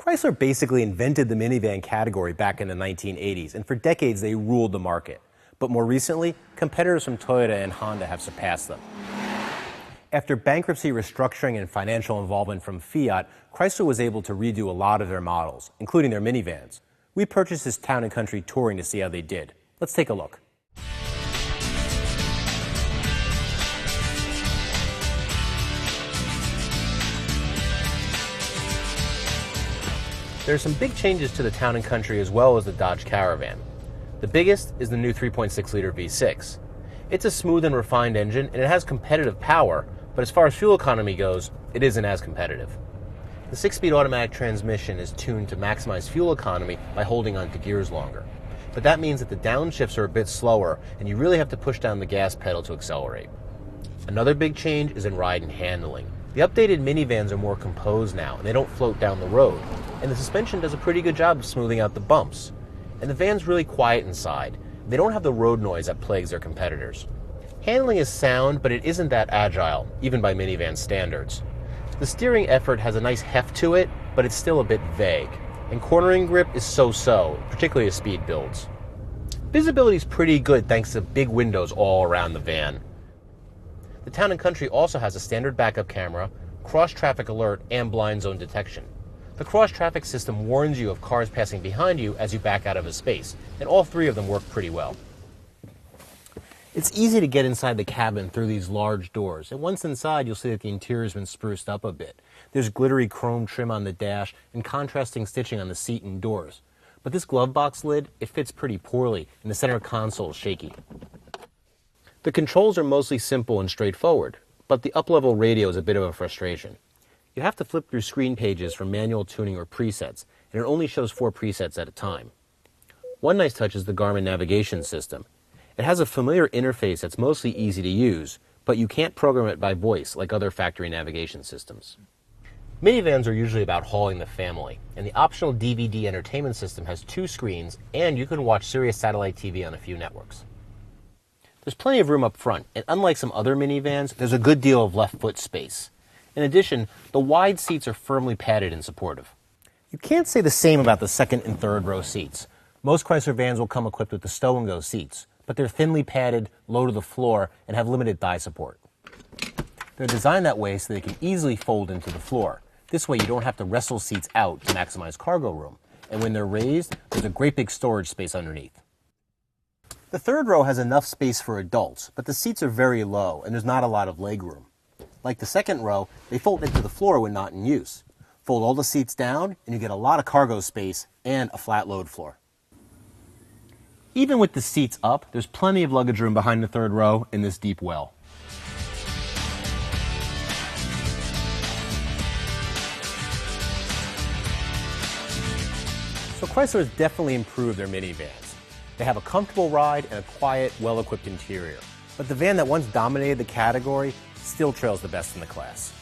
Chrysler basically invented the minivan category back in the 1980s, and for decades they ruled the market. But more recently, competitors from Toyota and Honda have surpassed them. After bankruptcy, restructuring, and financial involvement from Fiat, Chrysler was able to redo a lot of their models, including their minivans. We purchased this Town & Country Touring to see how they did. Let's take a look. There are some big changes to the Town & Country as well as the Dodge Caravan. The biggest is the new 3.6-liter V6. It's a smooth and refined engine, and it has competitive power, but as far as fuel economy goes, it isn't as competitive. The 6-speed automatic transmission is tuned to maximize fuel economy by holding onto gears longer. But that means that the downshifts are a bit slower, and you really have to push down the gas pedal to accelerate. Another big change is in ride and handling. The updated minivans are more composed now, and they don't float down the road. And the suspension does a pretty good job of smoothing out the bumps. And the van's really quiet inside. They don't have the road noise that plagues their competitors. Handling is sound, but it isn't that agile, even by minivan standards. The steering effort has a nice heft to it, but it's still a bit vague. And cornering grip is so-so, particularly as speed builds. Visibility is pretty good thanks to big windows all around the van. The Town & Country also has a standard backup camera, cross-traffic alert, and blind zone detection. The cross-traffic system warns you of cars passing behind you as you back out of a space, and all three of them work pretty well. It's easy to get inside the cabin through these large doors, and once inside you'll see that the interior has been spruced up a bit. There's glittery chrome trim on the dash and contrasting stitching on the seat and doors. But this glove box lid, it fits pretty poorly, and the center console is shaky. The controls are mostly simple and straightforward, but the up-level radio is a bit of a frustration. You have to flip through screen pages for manual tuning or presets, and it only shows 4 presets at a time. One nice touch is the Garmin navigation system. It has a familiar interface that's mostly easy to use, but you can't program it by voice like other factory navigation systems. Minivans are usually about hauling the family, and the optional DVD entertainment system has 2 screens, and you can watch Sirius satellite TV on a few networks. There's plenty of room up front, and unlike some other minivans, there's a good deal of left foot space. In addition, the wide seats are firmly padded and supportive. You can't say the same about the second and third row seats. Most Chrysler vans will come equipped with the stow-and-go seats, but they're thinly padded, low to the floor, and have limited thigh support. They're designed that way so they can easily fold into the floor. This way you don't have to wrestle seats out to maximize cargo room. And when they're raised, there's a great big storage space underneath. The third row has enough space for adults, but the seats are very low, and there's not a lot of leg room. Like the second row, they fold into the floor when not in use. Fold all the seats down, and you get a lot of cargo space and a flat load floor. Even with the seats up, there's plenty of luggage room behind the third row in this deep well. So Chrysler has definitely improved their minivans. They have a comfortable ride and a quiet, well-equipped interior. But the van that once dominated the category still trails the best in the class.